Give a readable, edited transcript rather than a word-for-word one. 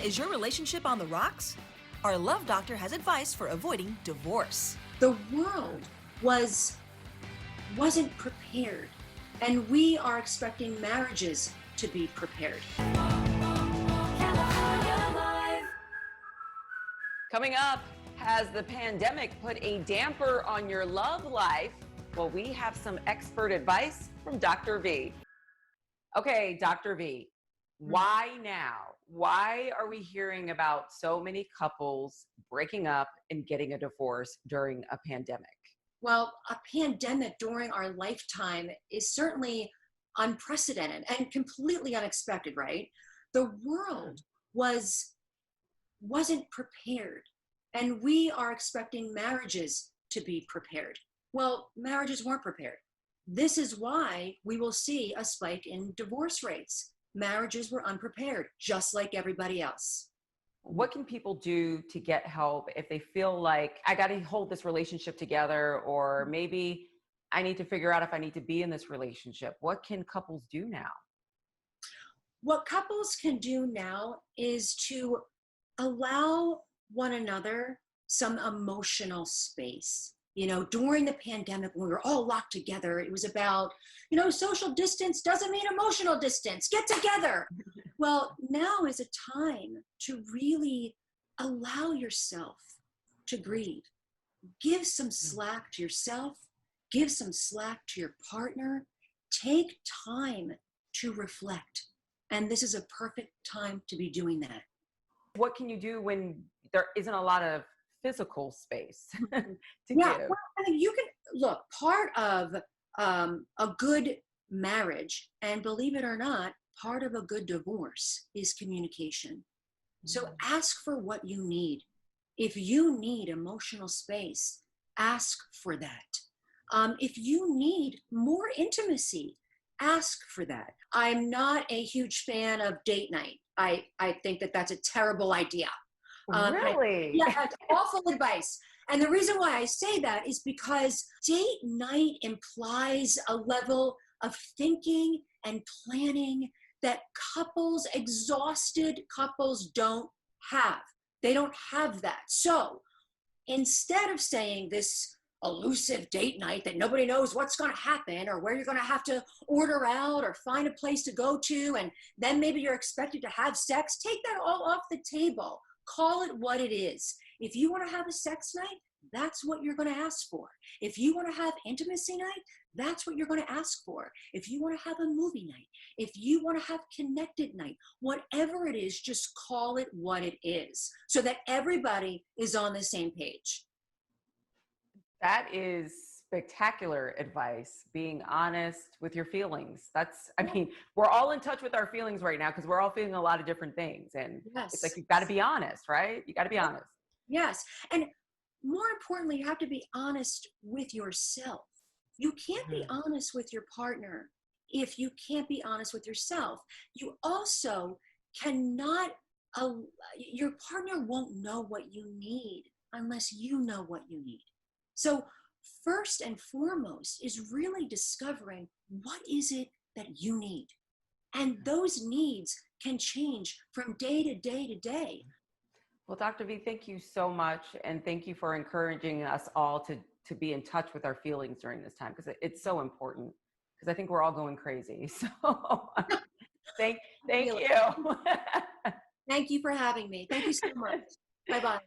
Is your relationship on the rocks? Our love doctor has advice for avoiding divorce. The world wasn't prepared, and we are expecting marriages to be prepared. Coming up, has the pandemic put a damper on your love life? Well, we have some expert advice from Dr. V. Okay, Dr. V, why now? Why are we hearing about so many couples breaking up and getting a divorce during a pandemic? Well, a pandemic during our lifetime is certainly unprecedented and completely unexpected, right? The world wasn't prepared, and we are expecting marriages to be prepared. Well, marriages weren't prepared. This is why we will see a spike in divorce rates. Marriages were unprepared, just like everybody else. What can people do to get help if they feel like I got to hold this relationship together, or maybe I need to figure out if I need to be in this relationship? What can couples do now? What couples can do now is to allow one another some emotional space. You know, during the pandemic, when we were all locked together, it was about, social distance doesn't mean emotional distance. Get together. Well, now is a time to really allow yourself to grieve. Give some slack to yourself. Give some slack to your partner. Take time to reflect. And this is a perfect time to be doing that. What can you do when there isn't a lot of physical space to give? Well, I mean, you can look, part of a good marriage, and believe it or not, part of a good divorce is communication. So ask for what you need. If you need emotional space, ask for that. If you need more intimacy, ask for that. I'm not a huge fan of date night. I think that that's a terrible idea. Really? It's awful advice. And the reason why I say that is because date night implies a level of thinking and planning that exhausted couples don't have. They don't have that. So instead of saying this elusive date night that nobody knows what's going to happen or where you're going to have to order out or find a place to go to, and then maybe you're expected to have sex, take that all off the table. Call it what it is. If you want to have a sex night, that's what you're going to ask for. If you want to have intimacy night, that's what you're going to ask for. If you want to have a movie night, if you want to have connected night, whatever it is, just call it what it is so that everybody is on the same page. That is spectacular advice, being honest with your feelings. We're all in touch with our feelings right now because we're all feeling a lot of different things. And Yes. It's like, you've got to be honest, right? You got to be honest. Yes. And more importantly, you have to be honest with yourself. You can't be honest with your partner if you can't be honest with yourself. You also cannot, your partner won't know what you need unless you know what you need. So first and foremost is really discovering what is it that you need. And those needs can change from day to day to day. Well, Dr. V, thank you so much. And thank you for encouraging us all to be in touch with our feelings during this time, because it's so important, because I think we're all going crazy. So thank you. Thank you for having me. Thank you so much. Bye-bye.